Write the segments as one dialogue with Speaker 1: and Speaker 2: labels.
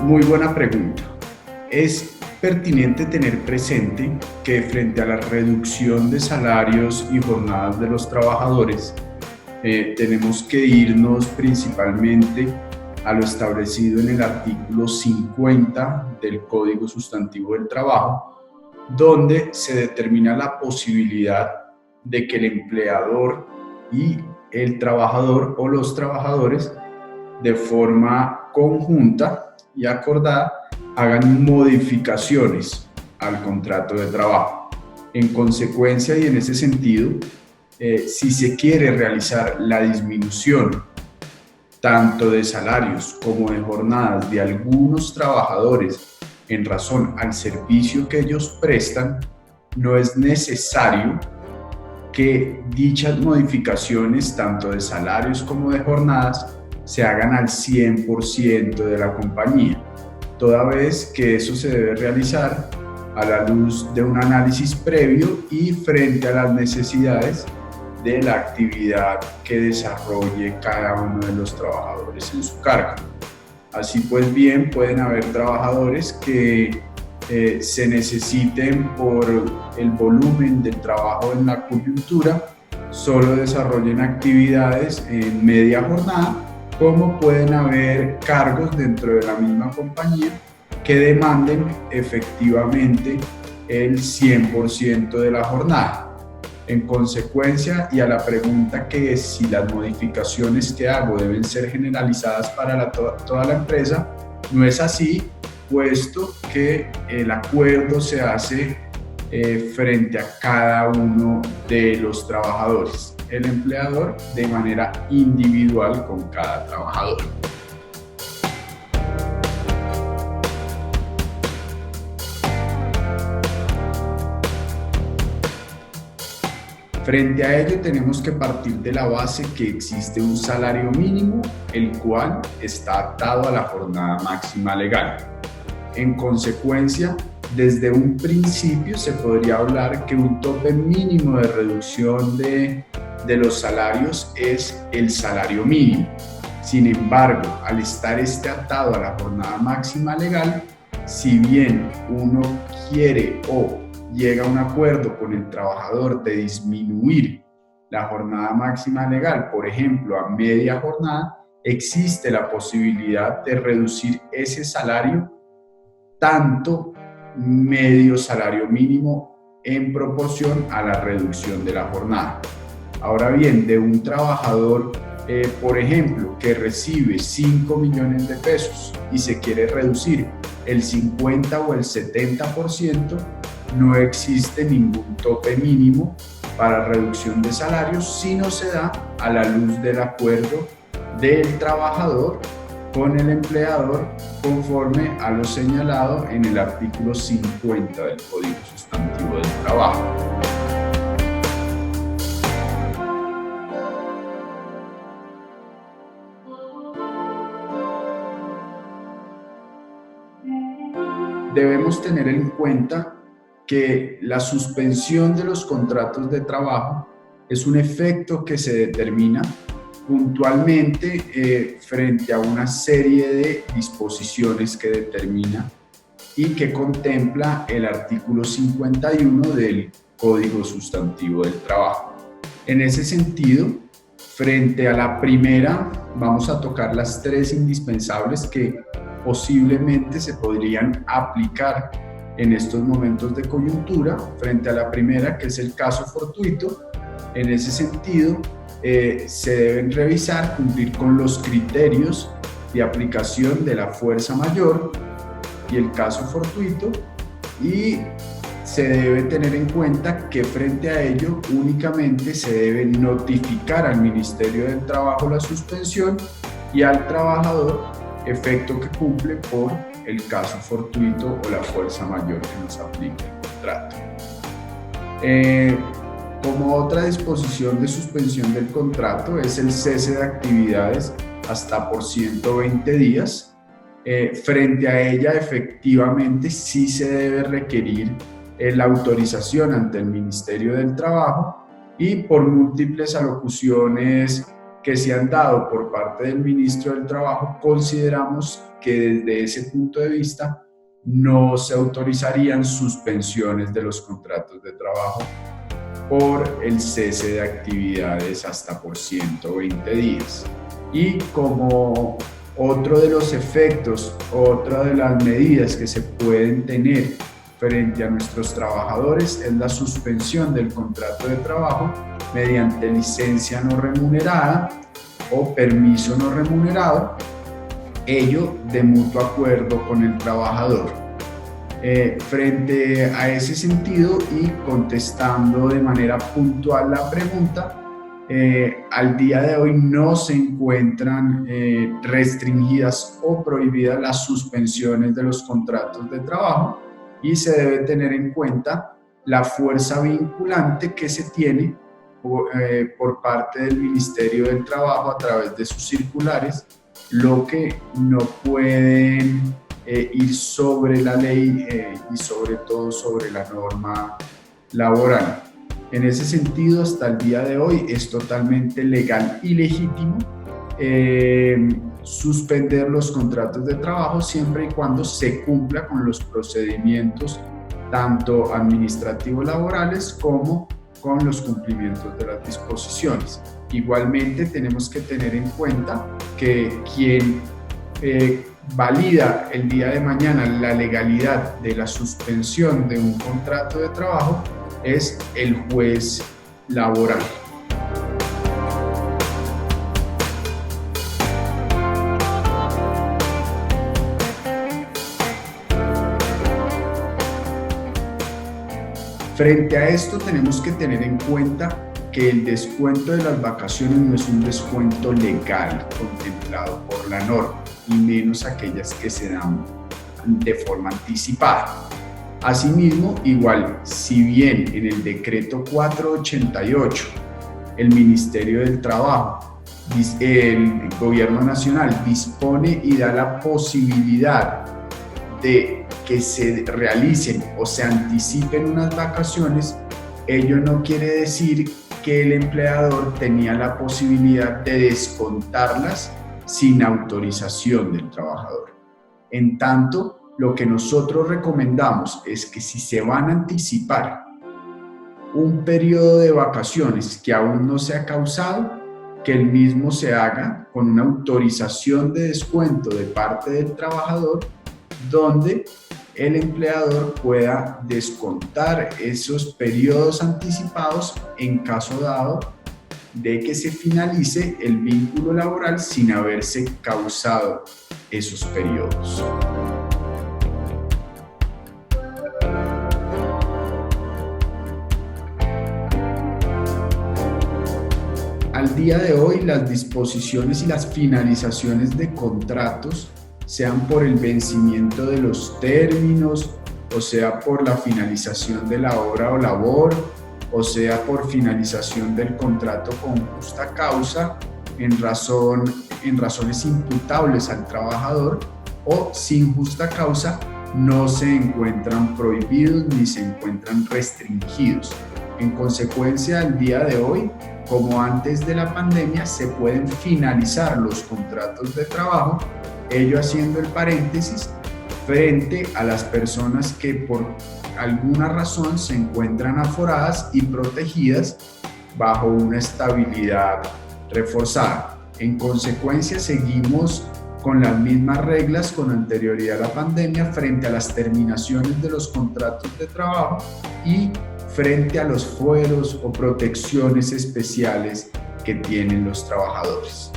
Speaker 1: Muy buena pregunta. Es pertinente tener presente que frente a la reducción de salarios y jornadas de los trabajadores, tenemos que irnos principalmente a lo establecido en el artículo 50 del Código Sustantivo del Trabajo, donde se determina la posibilidad de que el empleador y el trabajador o los trabajadores de forma conjunta y acordada hagan modificaciones al contrato de trabajo. En consecuencia y en ese sentido, si se quiere realizar la disminución tanto de salarios como de jornadas de algunos trabajadores en razón al servicio que ellos prestan, no es necesario que dichas modificaciones, tanto de salarios como de jornadas, se hagan al 100% de la compañía, toda vez que eso se debe realizar a la luz de un análisis previo y frente a las necesidades de la actividad que desarrolle cada uno de los trabajadores en su cargo. Así pues bien, pueden haber trabajadores que se necesiten por el volumen del trabajo en la coyuntura, solo desarrollen actividades en media jornada, como pueden haber cargos dentro de la misma compañía que demanden efectivamente el 100% de la jornada. En consecuencia, y a la pregunta que es si las modificaciones que hago deben ser generalizadas para toda la empresa, no es así, puesto que el acuerdo se hace frente a cada uno de los trabajadores, el empleador de manera individual con cada trabajador. Frente a ello tenemos que partir de la base que existe un salario mínimo, el cual está atado a la jornada máxima legal. En consecuencia, desde un principio se podría hablar que un tope mínimo de reducción de los salarios es el salario mínimo. Sin embargo, al estar atado a la jornada máxima legal, si bien uno quiere o llega a un acuerdo con el trabajador de disminuir la jornada máxima legal, por ejemplo, a media jornada, existe la posibilidad de reducir ese salario tanto medio salario mínimo en proporción a la reducción de la jornada. Ahora bien, de un trabajador, por ejemplo, que recibe 5 millones de pesos y se quiere reducir el 50 o el 70%, no existe ningún tope mínimo para reducción de salarios, sino se da a la luz del acuerdo del trabajador con el empleador conforme a lo señalado en el artículo 50 del Código Sustantivo del Trabajo. Debemos tener en cuenta que la suspensión de los contratos de trabajo es un efecto que se determina puntualmente frente a una serie de disposiciones que determina y que contempla el artículo 51 del Código Sustantivo del Trabajo. En ese sentido, frente a la primera, vamos a tocar las tres indispensables que posiblemente se podrían aplicar en estos momentos de coyuntura. Frente a la primera, que es el caso fortuito, en ese sentido se deben revisar, cumplir con los criterios de aplicación de la fuerza mayor y el caso fortuito, y se debe tener en cuenta que frente a ello únicamente se debe notificar al Ministerio del Trabajo la suspensión y al trabajador, efecto que cumple por el caso fortuito o la fuerza mayor que nos aplica el contrato. Como otra disposición de suspensión del contrato es el cese de actividades hasta por 120 días. Frente a ella, efectivamente, sí se debe requerir la autorización ante el Ministerio del Trabajo, y por múltiples alocuciones que se han dado por parte del ministro del Trabajo, consideramos que desde ese punto de vista no se autorizarían suspensiones de los contratos de trabajo por el cese de actividades hasta por 120 días. Y como otro de los efectos, otra de las medidas que se pueden tener frente a nuestros trabajadores es la suspensión del contrato de trabajo mediante licencia no remunerada o permiso no remunerado, ello de mutuo acuerdo con el trabajador. Frente a ese sentido y contestando de manera puntual la pregunta, al día de hoy no se encuentran restringidas o prohibidas las suspensiones de los contratos de trabajo y se debe tener en cuenta la fuerza vinculante que se tiene por parte del Ministerio del Trabajo a través de sus circulares, lo que no pueden ir sobre la ley y sobre todo sobre la norma laboral. En ese sentido, hasta el día de hoy es totalmente legal y legítimo suspender los contratos de trabajo siempre y cuando se cumpla con los procedimientos tanto administrativos laborales como con los cumplimientos de las disposiciones. Igualmente tenemos que tener en cuenta que quien valida el día de mañana la legalidad de la suspensión de un contrato de trabajo es el juez laboral. Frente a esto tenemos que tener en cuenta que el descuento de las vacaciones no es un descuento legal contemplado por la norma, y menos aquellas que se dan de forma anticipada. Asimismo, igual, si bien en el decreto 488 el Ministerio del Trabajo, el Gobierno Nacional dispone y da la posibilidad de que se realicen o se anticipen unas vacaciones, ello no quiere decir que el empleador tenía la posibilidad de descontarlas sin autorización del trabajador. En tanto, lo que nosotros recomendamos es que si se van a anticipar un periodo de vacaciones que aún no se ha causado, que el mismo se haga con una autorización de descuento de parte del trabajador, donde el empleador pueda descontar esos periodos anticipados en caso dado de que se finalice el vínculo laboral sin haberse causado esos periodos. Al día de hoy, las disposiciones y las finalizaciones de contratos, sean por el vencimiento de los términos, o sea por la finalización de la obra o labor, o sea por finalización del contrato con justa causa, en razones imputables al trabajador o sin justa causa, no se encuentran prohibidos ni se encuentran restringidos. En consecuencia, al día de hoy, como antes de la pandemia, se pueden finalizar los contratos de trabajo, ello haciendo el paréntesis frente a las personas que por alguna razón se encuentran aforadas y protegidas bajo una estabilidad reforzada. En consecuencia, seguimos con las mismas reglas con anterioridad a la pandemia frente a las terminaciones de los contratos de trabajo y frente a los fueros o protecciones especiales que tienen los trabajadores.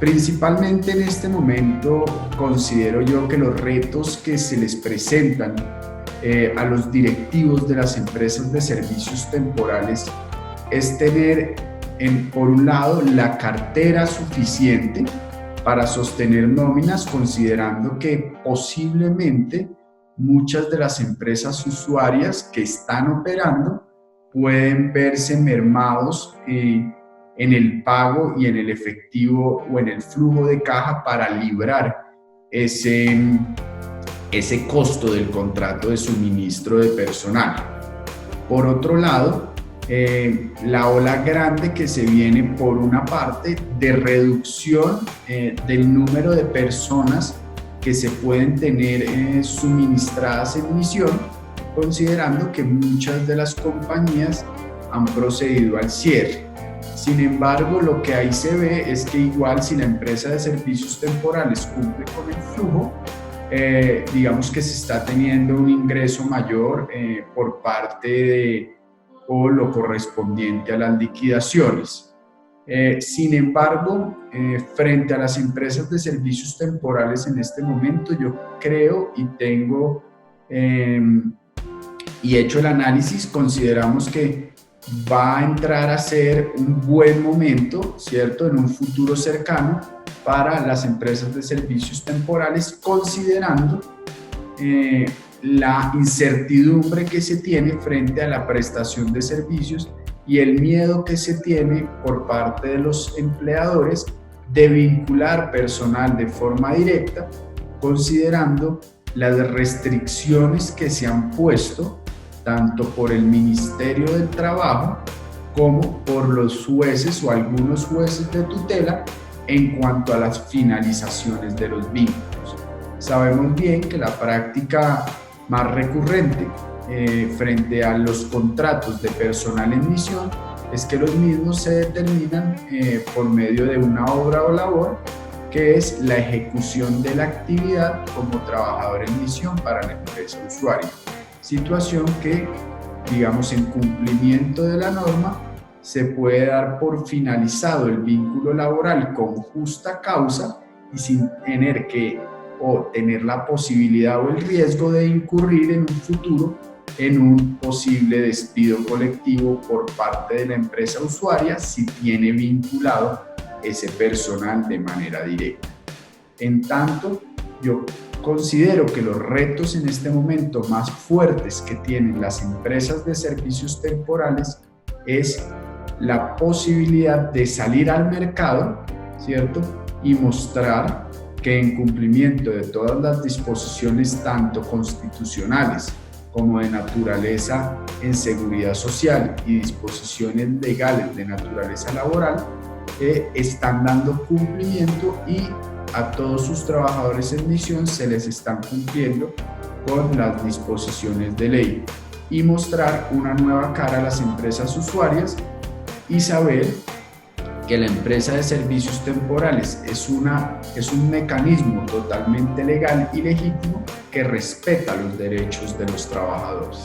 Speaker 1: Principalmente en este momento considero yo que los retos que se les presentan a los directivos de las empresas de servicios temporales es tener, por un lado, la cartera suficiente para sostener nóminas, considerando que posiblemente muchas de las empresas usuarias que están operando pueden verse mermados en en el pago y en el efectivo o en el flujo de caja para librar ese costo del contrato de suministro de personal. Por otro lado, la ola grande que se viene por una parte de reducción del número de personas que se pueden tener suministradas en misión, considerando que muchas de las compañías han procedido al cierre. Sin embargo, lo que ahí se ve es que igual si la empresa de servicios temporales cumple con el flujo, digamos que se está teniendo un ingreso mayor por parte de o lo correspondiente a las liquidaciones. Sin embargo, frente a las empresas de servicios temporales en este momento, yo creo y tengo y hecho el análisis, consideramos que va a entrar a ser un buen momento, ¿cierto?, en un futuro cercano para las empresas de servicios temporales, considerando la incertidumbre que se tiene frente a la prestación de servicios y el miedo que se tiene por parte de los empleadores de vincular personal de forma directa, considerando las restricciones que se han puesto tanto por el Ministerio del Trabajo como por los jueces o algunos jueces de tutela en cuanto a las finalizaciones de los vínculos. Sabemos bien que la práctica más recurrente frente a los contratos de personal en misión es que los mismos se determinan por medio de una obra o labor, que es la ejecución de la actividad como trabajador en misión para la empresa usuaria. Situación que, digamos, en cumplimiento de la norma, se puede dar por finalizado el vínculo laboral con justa causa y sin tener tener la posibilidad o el riesgo de incurrir en un futuro en un posible despido colectivo por parte de la empresa usuaria si tiene vinculado ese personal de manera directa. En tanto, yo considero que los retos en este momento más fuertes que tienen las empresas de servicios temporales es la posibilidad de salir al mercado, ¿cierto?, y mostrar que en cumplimiento de todas las disposiciones tanto constitucionales como de naturaleza en seguridad social y disposiciones legales de naturaleza laboral, están dando cumplimiento y a todos sus trabajadores en misión se les están cumpliendo con las disposiciones de ley, y mostrar una nueva cara a las empresas usuarias y saber que la empresa de servicios temporales es un mecanismo totalmente legal y legítimo que respeta los derechos de los trabajadores.